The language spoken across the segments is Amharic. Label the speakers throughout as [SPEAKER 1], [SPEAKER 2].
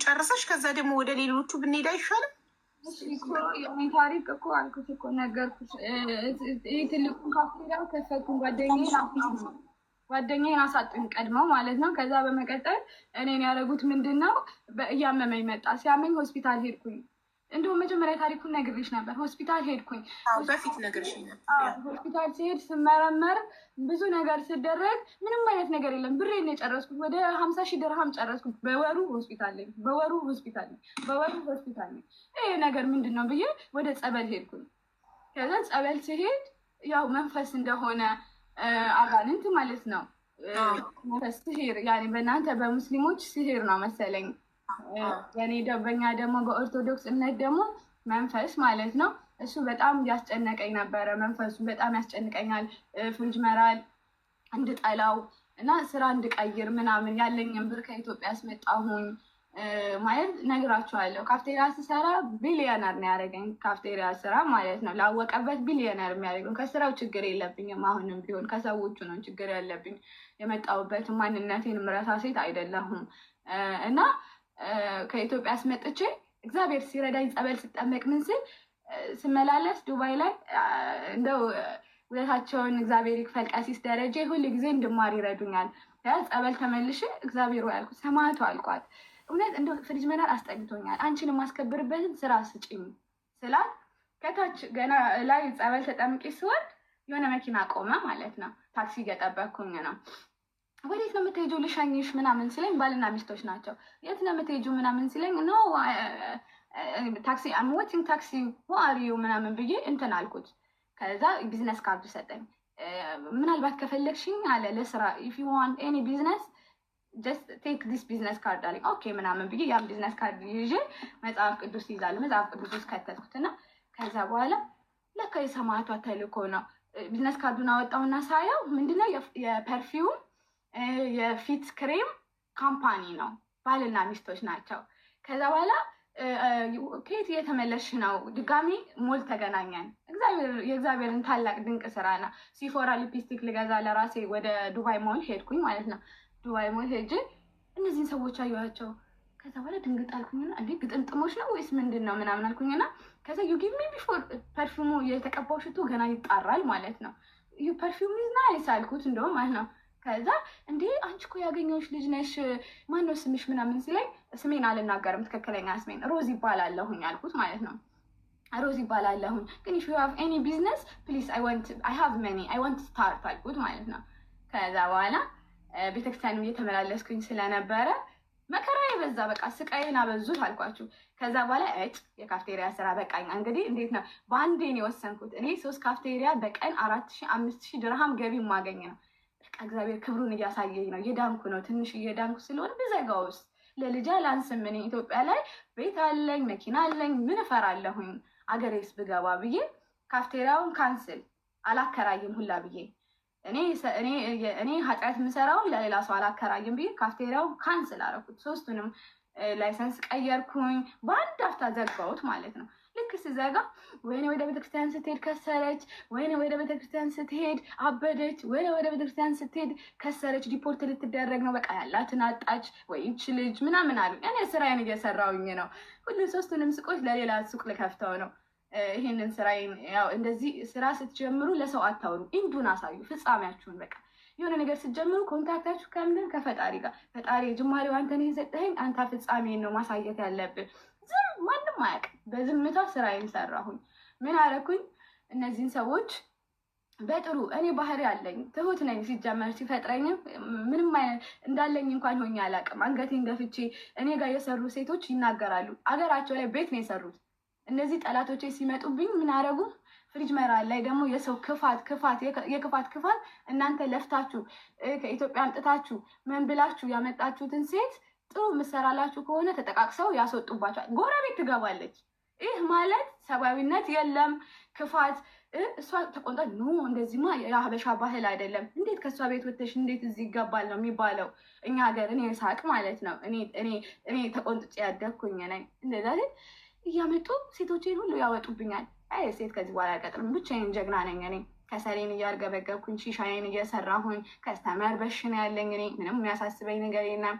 [SPEAKER 1] ጨርሰሽ ከዛ ደግሞ ወደ ሌሎቹ ብንሄድ አይሻልም?
[SPEAKER 2] ታሪክ እኮ አልኩሽ እኮ ነገርኩሽ። ይህ ትልቁን ካፍቴሪያ ከፈቱን ጓደኛዬን አሳጡኝ ቀድመው ማለት ነው። ከዛ በመቀጠል እኔን ያደረጉት ምንድን ነው? እያመመኝ መጣ። ሲያመኝ ሆስፒታል ሄድኩኝ። እንደውም መጀመሪያ ታሪኩን ነግሬሽ ነበር። ሆስፒታል ሄድኩኝ።
[SPEAKER 1] በፊት ነግሬሽ ነበር።
[SPEAKER 2] ሆስፒታል ሲሄድ ስመረመር ብዙ ነገር ስደረግ ምንም አይነት ነገር የለም። ብሬን የጨረስኩት ወደ 50,000 ድርሃም ጨረስኩት። በወሩ ሆስፒታል ነኝ። ይሄ ነገር ምንድን ነው ብዬ ወደ ጸበል ሄድኩኝ። ከዛ ጸበል ሲሄድ ያው መንፈስ እንደሆነ አጋንንት ማለት ነው። መንፈስ ሲሄር ያኔ በእናንተ በሙስሊሞች ሲሄር ነው መሰለኝ። በኛ ደግሞ በኦርቶዶክስ እምነት ደግሞ መንፈስ ማለት ነው። እሱ በጣም ያስጨነቀኝ ነበረ። መንፈሱ በጣም ያስጨንቀኛል። ፍሪጅ መራል እንድጠላው እና ስራ እንድቀይር ምናምን ያለኝን ብር ከኢትዮጵያ አስመጣሁኝ ማለት ነግራችኋለሁ። ካፍቴሪያ ስሰራ ቢሊዮነር ነው ያደረገኝ። ካፍቴሪያ ስራ ማለት ነው ላወቀበት ቢሊዮነር የሚያደርገው። ከስራው ችግር የለብኝም። አሁንም ቢሆን ከሰዎቹ ነው ችግር ያለብኝ። የመጣሁበት ማንነቴን ምረሳ ሴት አይደለሁም እና ከኢትዮጵያ አስመጥቼ እግዚአብሔር ሲረዳኝ ጸበል ስጠመቅ ምን ስል ስመላለስ ዱባይ ላይ እንደው ውለታቸውን እግዚአብሔር ይክፈል ቀሲስ ደረጀ ሁሉ ጊዜ እንድማር ይረዱኛል። ጸበል ተመልሼ እግዚአብሔር ያልኩት ሰማዕቱ አልኳት። እውነት እንደው ፍሪጅ መናር አስጠግቶኛል። አንቺን የማስከብርበትን ስራ ስጪኝ ስላት ከታች ገና ላይ ጸበል ተጠምቄ ስወድ የሆነ መኪና ቆመ ማለት ነው። ታክሲ እየጠበቅኩኝ ነው። ወዴት ነው የምትሄጂው? ልሸኝሽ ምናምን ሲለኝ ባልና ሚስቶች ናቸው። የት ነው የምትሄጂው ምናምን ሲለኝ ኖ ታክሲ አምወቲንግ ታክሲ ዋሪዩ ምናምን ብዬ እንትን አልኩት። ከዛ ቢዝነስ ካርድ ሰጠኝ። ምናልባት ከፈለግሽኝ አለ ለስራ ኢፍ ዩ ዋንት ኤኒ ቢዝነስ ጀስት ቴክ ዲስ ቢዝነስ ካርድ አለኝ። ኦኬ ምናምን ብዬ ያን ቢዝነስ ካርድ ይዤ መጽሐፍ ቅዱስ ይዛል። መጽሐፍ ቅዱስ ውስጥ ከተትኩትና ከዛ በኋላ ለካ የሰማዕቷ ተልእኮ ነው። ቢዝነስ ካርዱን አወጣውና ሳየው ምንድነው የፐርፊውም የፊት ክሬም ካምፓኒ ነው። ባልና ሚስቶች ናቸው። ከዛ በኋላ ከየት እየተመለስሽ ነው? ድጋሚ ሞል ተገናኘን። የእግዚአብሔርን ታላቅ ድንቅ ስራ ነው። ሲፎራ ሊፕስቲክ ልገዛ ለራሴ ወደ ዱባይ ሞል ሄድኩኝ ማለት ነው። ዱባይ ሞል ሄጅ እነዚህን ሰዎች አየኋቸው። ከዛ በኋላ ድንግጥ አልኩኝና እንዴ ግጥምጥሞች ነው ወይስ ምንድን ነው ምናምን አልኩኝና ከዛ ዩ ጊቭ ሚ ቢፎር ፐርፊውሙ የተቀባው ሽቶ ገና ይጣራል ማለት ነው። ዩ ፐርፊውም ኢዝ ናይስ አልኩት እንደውም ማለት ነው። ከዛ እንዴ አንቺ እኮ ያገኘሁሽ ልጅ ነሽ፣ ማነው ስምሽ ምናምን ሲለኝ ስሜን አልናገርም፣ ትክክለኛ ስሜን ሮዝ ይባላለሁኝ አልኩት ማለት ነው። ሮዝ ይባላለሁኝ ግን ኢፍ ዩ ሃቭ ኤኒ ቢዝነስ ፕሊዝ አይ ሃቭ መኒ አይ ዋንት ስታርት አልኩት ማለት ነው። ከዛ በኋላ ቤተክርስቲያንም እየተመላለስኩኝ ስለነበረ መከራ የበዛ በቃ ስቃይን አበዙት አልኳችሁ። ከዛ በኋላ የካፍቴሪያ ስራ በቃኝ። እንግዲህ እንዴት ነው በአንዴ ነው የወሰንኩት። እኔ 3 ካፍቴሪያ በቀን 4,000 5,000 ድርሃም ገቢ ማገኝ ነው። እግዚአብሔር ክብሩን እያሳየኝ ነው። እየዳንኩ ነው። ትንሽ እየዳንኩ ስለሆነ ብዘጋው ውስጥ ለልጄ ላንስም። እኔ ኢትዮጵያ ላይ ቤት አለኝ፣ መኪና አለኝ፣ ምን እፈራለሁኝ አገሬስ ብገባ ብዬ ካፍቴሪያውን ካንስል አላከራይም ሁላ ብዬ እኔ ኃጢአት የምሰራውን ለሌላ ሰው አላከራይም ብዬ ካፍቴሪያውን ካንስል አደረኩት። 3ቱንም ላይሰንስ ቀየርኩኝ። በአንድ አፍታ ዘጋሁት ማለት ነው። ልክ ስዘጋ ወይኔ ወደ ቤተክርስቲያን ስትሄድ ከሰረች፣ ወይኔ ወደ ቤተክርስቲያን ስትሄድ አበደች፣ ወይኔ ወደ ቤተክርስቲያን ስትሄድ ከሰረች፣ ዲፖርት ልትደረግ ነው፣ በቃ ያላትን አጣች ወይ ይች ልጅ ምናምን አሉ። እኔ ስራዬን እየሰራሁኝ ነው። ሁሉ 3ቱንም ሱቆች ለሌላ ሱቅ ልከፍተው ነው። ይሄንን ስራዬን ያው እንደዚህ ስራ ስትጀምሩ ለሰው አታውሩ፣ ኢንዱን አሳዩ፣ ፍጻሜያችሁን በቃ የሆነ ነገር ስትጀምሩ ኮንታክታችሁ ከምንድን ከፈጣሪ ጋር። ፈጣሪ ጅማሬው አንተን የሰጠኸኝ አንተ ፍጻሜን ነው ማሳየት ያለብን። ዝም ማንም አያውቅም። በዝምታ ስራዬን ሰራሁኝ። ምን አደረኩኝ? እነዚህን ሰዎች በጥሩ እኔ ባህሪ አለኝ፣ ትሁት ነኝ። ሲጀመር ሲፈጥረኝም ምንም አይነት እንዳለኝ እንኳን ሆኜ አላውቅም። አንገቴን ገፍቼ እኔ ጋር የሰሩ ሴቶች ይናገራሉ። አገራቸው ላይ ቤት ነው የሰሩት። እነዚህ ጠላቶቼ ሲመጡብኝ ምን አደረጉ? ፍሪጅ መራል ላይ ደግሞ የሰው የክፋት ክፋት እናንተ ለፍታችሁ ከኢትዮጵያ አምጥታችሁ ምን ብላችሁ ያመጣችሁትን ሴት ጥሩ ምሰራላችሁ ከሆነ ተጠቃቅሰው ያስወጡባቸዋል። ጎረቤት ትገባለች። ይህ ማለት ሰብአዊነት የለም፣ ክፋት። እሷ ተቆንጣ ኖ እንደዚህማ የሀበሻ ባህል አይደለም፣ እንዴት ከእሷ ቤት ወጥተሽ እንዴት እዚህ ይገባል ነው የሚባለው እኛ ሀገር። እኔ ሳቅ ማለት ነው። እኔ ተቆንጥጬ ያደግኩኝ ነኝ። እንደዛ እያመጡ ሴቶቼን ሁሉ ያወጡብኛል። ሴት ከዚህ በኋላ አልቀጥርም፣ ብቻዬን ጀግና ነኝ እኔ። ከሰሌን እያርገበገብኩኝ ሺሻዬን እየሰራሁኝ ከስተመር በሽን ያለኝ እኔ ምንም የሚያሳስበኝ ነገር የለም።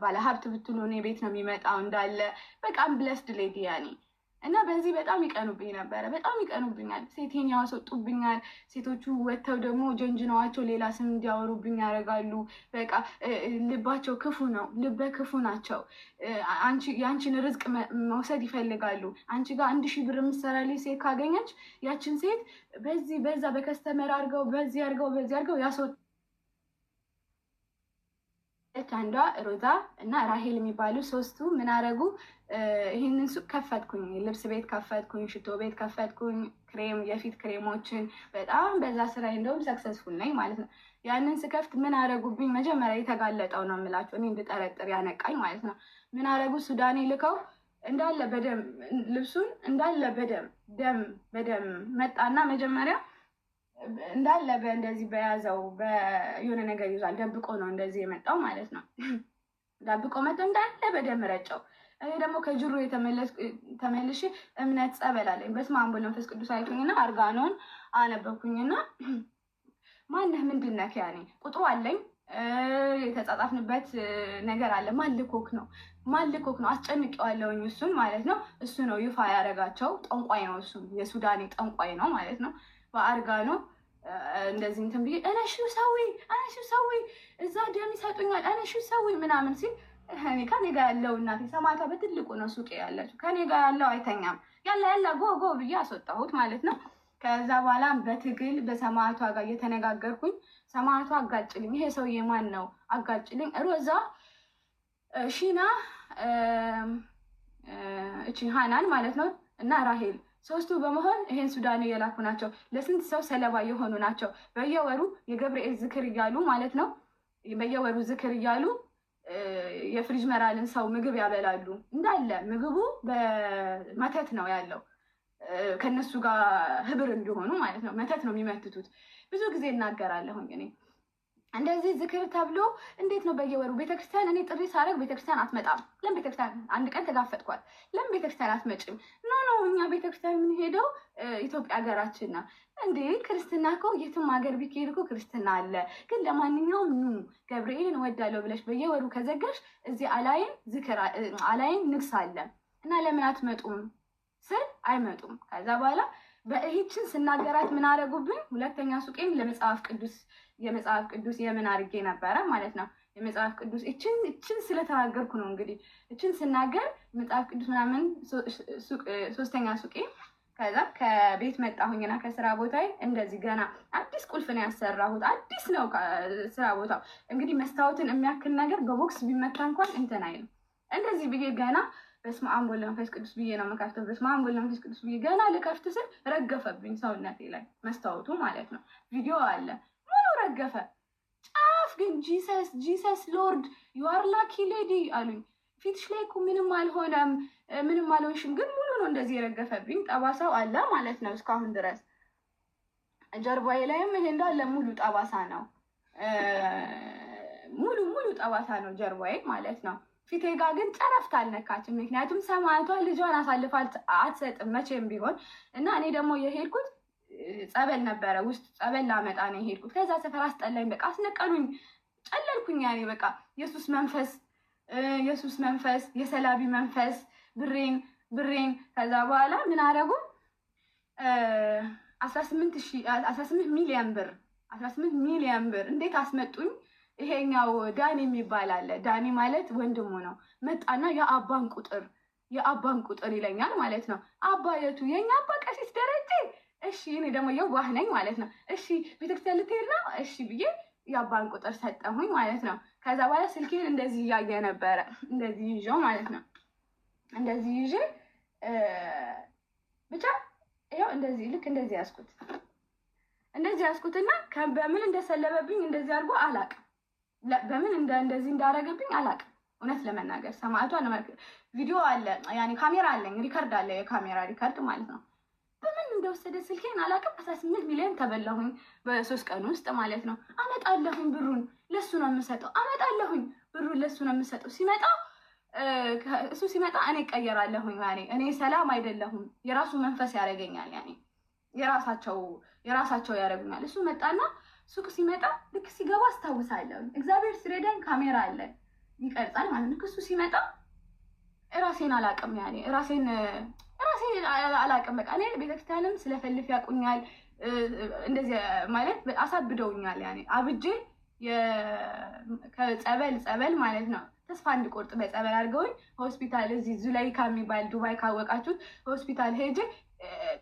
[SPEAKER 2] ባለ ሀብት ብትሉ እኔ ቤት ነው የሚመጣው እንዳለ በቃም ብለስድ ሌዲ ያኔ እና በዚህ በጣም ይቀኑብኝ ነበረ። በጣም ይቀኑብኛል። ሴቴን ያስወጡብኛል። ሴቶቹ ወጥተው ደግሞ ጀንጅነዋቸው ሌላ ስም እንዲያወሩብኝ ያደርጋሉ። በቃ ልባቸው ክፉ ነው። ልበ ክፉ ናቸው። የአንቺን ርዝቅ መውሰድ ይፈልጋሉ። አንቺ ጋር 1000 ብር የምትሰራልኝ ሴት ካገኘች ያችን ሴት በዚህ በዛ በከስተመር አድርገው በዚህ አድርገው ያስወጡ። አንዷ ሮዛ እና ራሄል የሚባሉ ሶስቱ ምን አረጉ? ይህንን ሱቅ ከፈትኩኝ። ልብስ ቤት ከፈትኩኝ፣ ሽቶ ቤት ከፈትኩኝ፣ ክሬም የፊት ክሬሞችን በጣም በዛ ስራ እንደውም ሰክሰስፉል ነኝ ማለት ነው። ያንን ስከፍት ምን አረጉብኝ? መጀመሪያ የተጋለጠው ነው የምላቸው እኔ እንድጠረጥር ያነቃኝ ማለት ነው። ምን አረጉ? ሱዳኔ ልከው እንዳለ በደም ልብሱን እንዳለ በደም መጣና መጀመሪያ እንዳለ በእንደዚህ በያዘው የሆነ ነገር ይዟል። ደብቆ ነው እንደዚህ የመጣው ማለት ነው። ደብቆ መጥቶ እንዳለ በደም ረጨው። እኔ ደግሞ ከጅሩ ተመልሼ እምነት ጸበል አለኝ። በስመ አብ ወወልድ ወመንፈስ ቅዱስ አልኩኝና አርጋኖን አነበብኩኝና ማነህ ምንድን ነህ ያኔ ቁጥሩ አለኝ የተጻጻፍንበት ነገር አለ። ማልኮክ ነው አስጨንቄዋለሁኝ። እሱን ማለት ነው እሱ ነው ይፋ ያደረጋቸው። ጠንቋይ ነው እሱ፣ የሱዳኔ ጠንቋይ ነው ማለት ነው። በአርጋኖ እንደዚህ እንትን ብዬ እነሹ ሰዊ እዛ ደም ይሰጡኛል እነሹ ሰዊ ምናምን ሲል እኔ ከኔ ጋር ያለው እናቴ ሰማዕቷ በትልቁ ነው ሱቄ ያለችው። ከኔ ጋር ያለው አይተኛም። ያላ ጎ ብዬ አስወጣሁት ማለት ነው። ከዛ በኋላ በትግል በሰማዕቷ ጋር እየተነጋገርኩኝ ሰማዕቷ አጋጭልኝ፣ ይሄ ሰውዬ ማን ነው አጋጭልኝ። ሮዛ ሺና እቺ ሃናን ማለት ነው እና ራሄል ሶስቱ በመሆን ይሄን ሱዳን የላኩ ናቸው። ለስንት ሰው ሰለባ የሆኑ ናቸው። በየወሩ የገብርኤል ዝክር እያሉ ማለት ነው። በየወሩ ዝክር እያሉ የፍሪጅ መራልን ሰው ምግብ ያበላሉ። እንዳለ ምግቡ በመተት ነው ያለው። ከነሱ ጋር ህብር እንዲሆኑ ማለት ነው። መተት ነው የሚመትቱት። ብዙ ጊዜ እናገራለሁኝ እኔ እንደዚህ ዝክር ተብሎ እንዴት ነው በየወሩ ቤተክርስቲያን? እኔ ጥሪ ሳደርግ ቤተክርስቲያን አትመጣም። ለምን ቤተክርስቲያን አንድ ቀን ተጋፈጥኳት። ለምን ቤተክርስቲያን አትመጭም? ኖ እኛ ቤተክርስቲያን የምንሄደው ኢትዮጵያ ሀገራችን ነው። እንዴ ክርስትና እኮ የትም ሀገር ቢካሄድ እኮ ክርስትና አለ። ግን ለማንኛውም ኑ ገብርኤልን እወዳለሁ ብለሽ በየወሩ ከዘጋሽ እዚህ አላይን ንግስ አለ እና ለምን አትመጡም ስል አይመጡም። ከዛ በኋላ በይህችን ስናገራት ምን አደረጉብኝ? ሁለተኛ ሱቄም የመጽሐፍ ቅዱስ የምን አድርጌ ነበረ ማለት ነው። የመጽሐፍ ቅዱስ እችን ስለተናገርኩ ነው እንግዲህ እችን ስናገር መጽሐፍ ቅዱስ ምናምን ሶስተኛ ሱቄ። ከዛ ከቤት መጣሁኝና ከስራ ቦታ እንደዚህ ገና አዲስ ቁልፍ ነው ያሰራሁት። አዲስ ነው ስራ ቦታው። እንግዲህ መስታወትን የሚያክል ነገር በቦክስ ቢመታ እንኳን እንትን አይልም። እንደዚህ ብዬ ገና በስመ አብ ወወልድ ወመንፈስ ቅዱስ ብዬ ነው የምከፍተው። በስመ አብ ወወልድ ወመንፈስ ቅዱስ ብዬ ገና ልከፍት ስል ረገፈብኝ ሰውነቴ ላይ መስታወቱ ማለት ነው። ቪዲዮ አለ ሙሉ ረገፈ። ጫፍ ግን ጂሰስ ሎርድ ዩ አር ላኪ ሌዲ አሉኝ። ፊትሽ ላይ እኮ ምንም አልሆነም፣ ምንም አልሆንሽም፣ ግን ሙሉ ነው እንደዚህ የረገፈብኝ። ጠባሳው አለ ማለት ነው እስካሁን ድረስ። ጀርባዬ ላይም ይሄ እንዳለ ሙሉ ጠባሳ ነው። ሙሉ ጠባሳ ነው ጀርባዬ ማለት ነው። ፊቴ ጋር ግን ጨረፍታ አልነካችም። ምክንያቱም ሰማዕቷ ልጇን አሳልፋ አትሰጥም መቼም ቢሆን እና እኔ ደግሞ የሄድኩት ጸበል ነበረ። ውስጥ ጸበል ላመጣ ነው የሄድኩት። ከዛ ሰፈር አስጠላኝ። በቃ አስነቀሉኝ፣ ጨለልኩኝ። ያኔ በቃ የሱስ መንፈስ፣ የሰላቢ መንፈስ ብሬን። ከዛ በኋላ ምን አደረጉ? 18 ሚሊዮን ብር እንዴት አስመጡኝ? ይሄኛው ዳኒ የሚባል አለ። ዳኒ ማለት ወንድሙ ነው። መጣና የአባን ቁጥር ይለኛል ማለት ነው። አባ የቱ? የኛ አባ ቀሲስ ደረጀ። እሺ እኔ ደግሞ የዋህ ነኝ ማለት ነው። እሺ ቤተክርስቲያን ልትሄድ ነው? እሺ ብዬ የአባን ቁጥር ሰጠሁኝ ማለት ነው። ከዛ በኋላ ስልኬን እንደዚህ እያየ ነበረ። እንደዚህ ይዤው ማለት ነው። እንደዚህ ይዤ ብቻ ይኸው እንደዚህ ልክ እንደዚህ ያዝኩትና በምን እንደሰለበብኝ እንደዚህ አድርጎ አላቅም። በምን እንደዚህ እንዳረገብኝ አላቅም። እውነት ለመናገር ሰማዕቷ ቪዲዮ አለ፣ ያኔ ካሜራ አለኝ፣ ሪከርድ አለ፣ የካሜራ ሪከርድ ማለት ነው። በምን እንደወሰደ ስልኬን አላቅም። 18 ሚሊዮን ተበላሁኝ በ3 ቀን ውስጥ ማለት ነው። አመጣለሁኝ ብሩን ለሱ ነው የምሰጠው። እሱ ሲመጣ እኔ እቀየራለሁኝ። ያኔ እኔ ሰላም አይደለሁም። የራሱ መንፈስ ያደርገኛል። ያኔ የራሳቸው ያደርጉኛል። እሱ መጣና ሱቅ ሲመጣ ልክ ሲገባ አስታውሳለሁ። እግዚአብሔር ሲረዳኝ ካሜራ አለ። ይቀርጻል ማለት ነው። ክሱ ሲመጣ ራሴን አላቅም ያኔ ራሴን አላቅም። በቃ እኔ ቤተክርስቲያንም ስለፈልፍ ያቁኛል እንደዚህ ማለት አሳብደውኛል። ያኔ አብጄ ከጸበል ማለት ነው ተስፋ እንድቆርጥ በጸበል አድርገውኝ ሆስፒታል እዚህ ዙላይካ የሚባል ዱባይ ካወቃችሁት ሆስፒታል ሄጄ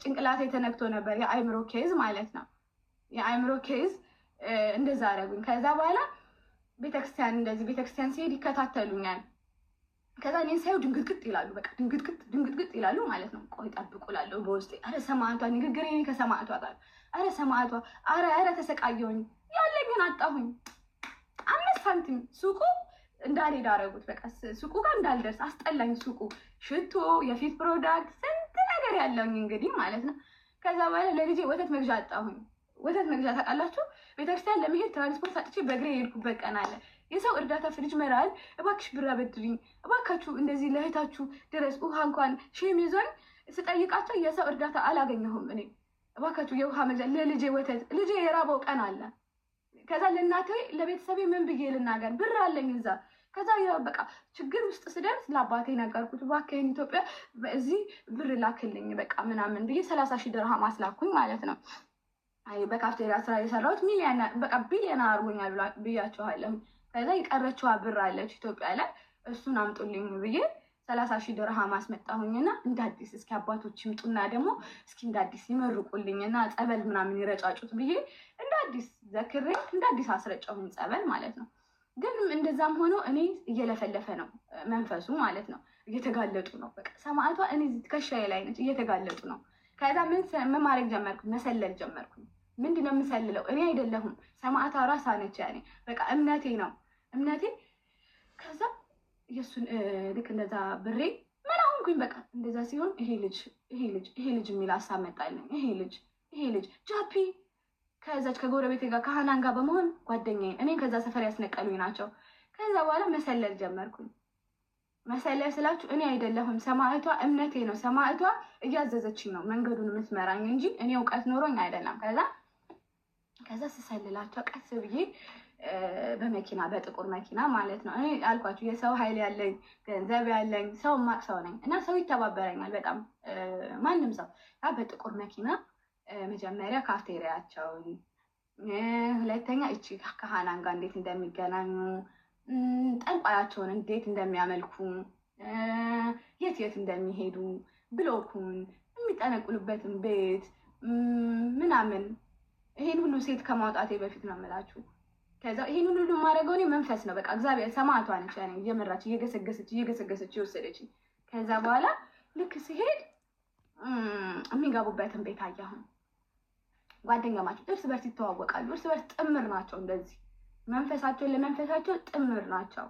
[SPEAKER 2] ጭንቅላቴ ተነክቶ ነበር። የአይምሮ ኬዝ ማለት ነው። የአይምሮ ኬዝ እንደዛ አደረጉኝ። ከዛ በኋላ ቤተክርስቲያን ሲሄድ ይከታተሉኛል። ከዛ እኔን ሳይው ድንግጥግጥ ይላሉ። በቃ ድንግጥግጥ ይላሉ ማለት ነው። ቆይ ጠብቁ እላለሁ በውስጤ። አረ ሰማዕቷ ንግግር ከሰማዕቷ ጋር አረ ሰማዕቷ አረ ተሰቃየሁኝ። ያለኝን አጣሁኝ። 5 ሳንቲም ሱቁ እንዳልሄድ አደረጉት። በቃ ሱቁ ጋር እንዳልደርስ አስጠላኝ። ሱቁ ሽቶ፣ የፊት ፕሮዳክት፣ ስንት ነገር ያለውኝ እንግዲህ ማለት ነው። ከዛ በኋላ ለልጄ ወተት መግዣ አጣሁኝ። ወተት መግዣ ታውቃላችሁ? ቤተክርስቲያን ለመሄድ ትራንስፖርት አጥቼ በእግሬ የሄድኩበት ቀን አለ። የሰው እርዳታ ፍሪጅ መራል እባክሽ ብር አበድሪኝ እባካችሁ እንደዚህ ለእህታችሁ ድረስ ውሃ እንኳን ሼም ይዞኝ ስጠይቃቸው የሰው እርዳታ አላገኘሁም። እኔ እባካችሁ የውሃ መግዣ ለልጄ ወተት ልጄ የራበው ቀን አለ። ከዛ ለእናቴ ለቤተሰቤ ምን ብዬ ልናገር? ብር አለኝ እዛ። ከዛ በቃ ችግር ውስጥ ስደርስ ለአባቴ ነገርኩት። እባክህን ኢትዮጵያ በዚህ ብር ላክልኝ በቃ ምናምን ብዬ 30,000 ድርሃም አስላኩኝ ማለት ነው። አይ በካፍቴሪያ ስራ የሰራሁት በቃ ቢሊዮን አድርጎኛል ብያቸዋለሁ። ከዛ የቀረችዋ ብር አለች ኢትዮጵያ ላይ እሱን አምጡልኝ ብዬ 30,000 ድርሃም አስመጣሁኝና እንደ አዲስ እስኪ አባቶች ይምጡና ደግሞ እስኪ እንደ አዲስ ይመርቁልኝና ጸበል ምናምን ይረጫጩት ብዬ እንደ አዲስ ዘክሬ እንደ አዲስ አስረጫሁኝ ጸበል ማለት ነው። ግን እንደዛም ሆኖ እኔ እየለፈለፈ ነው መንፈሱ ማለት ነው። እየተጋለጡ ነው። በቃ ሰማዕቷ እኔ ትከሻዬ ላይ ነች፣ እየተጋለጡ ነው። ከዛ ምን ማድረግ ጀመርኩኝ? መሰለል ጀመርኩኝ። ምንድነው የምሰልለው? እኔ አይደለሁም ሰማዕቷ ራሷ ነች። ያኔ በቃ እምነቴ ነው እምነቴ። ከዛ የሱን ልክ እንደዛ ብሬ ምን አሁንኩኝ? በቃ እንደዛ ሲሆን ይሄ ልጅ የሚል ሀሳብ መጣልኝ። ይሄ ልጅ ጃፒ ከዛች ከጎረቤቴ ጋር ከሃናን ጋር በመሆን ጓደኛዬን እኔን ከዛ ሰፈር ያስነቀሉኝ ናቸው። ከዛ በኋላ መሰለል ጀመርኩኝ። መሰለል ስላችሁ እኔ አይደለሁም ሰማዕቷ እምነቴ ነው። ሰማዕቷ እያዘዘችኝ ነው መንገዱን የምትመራኝ እንጂ እኔ እውቀት ኖሮኝ አይደለም። ከዛ ስሰልላቸው ቀስ ብዬ በመኪና በጥቁር መኪና ማለት ነው። እኔ አልኳችሁ የሰው ኃይል ያለኝ ገንዘብ ያለኝ ሰው ማቅ ሰው ነኝ እና ሰው ይተባበረኛል በጣም ማንም ሰው። በጥቁር መኪና መጀመሪያ ካፍቴሪያቸውን፣ ሁለተኛ እቺ ከሃናን ጋር እንዴት እንደሚገናኙ፣ ጠንቋያቸውን እንዴት እንደሚያመልኩ፣ የት እንደሚሄዱ፣ ብሎኩን የሚጠነቁሉበትን ቤት ምናምን ይሄን ሁሉ ሴት ከማውጣቴ በፊት ነው የምላችሁ። ከዛ ይሄን ሁሉ ማድረገው እኔ መንፈስ ነው። በቃ እግዚአብሔር ሰማዕቷ ነች ያኔ እየመራች እየገሰገሰች ይወሰደች። ከዛ በኋላ ልክ ሲሄድ የሚገቡበትን ቤት አያሁን። ጓደኛ ማቸው እርስ በርስ ይተዋወቃሉ። እርስ በርስ ጥምር ናቸው። እንደዚህ መንፈሳቸው ለመንፈሳቸው ጥምር ናቸው።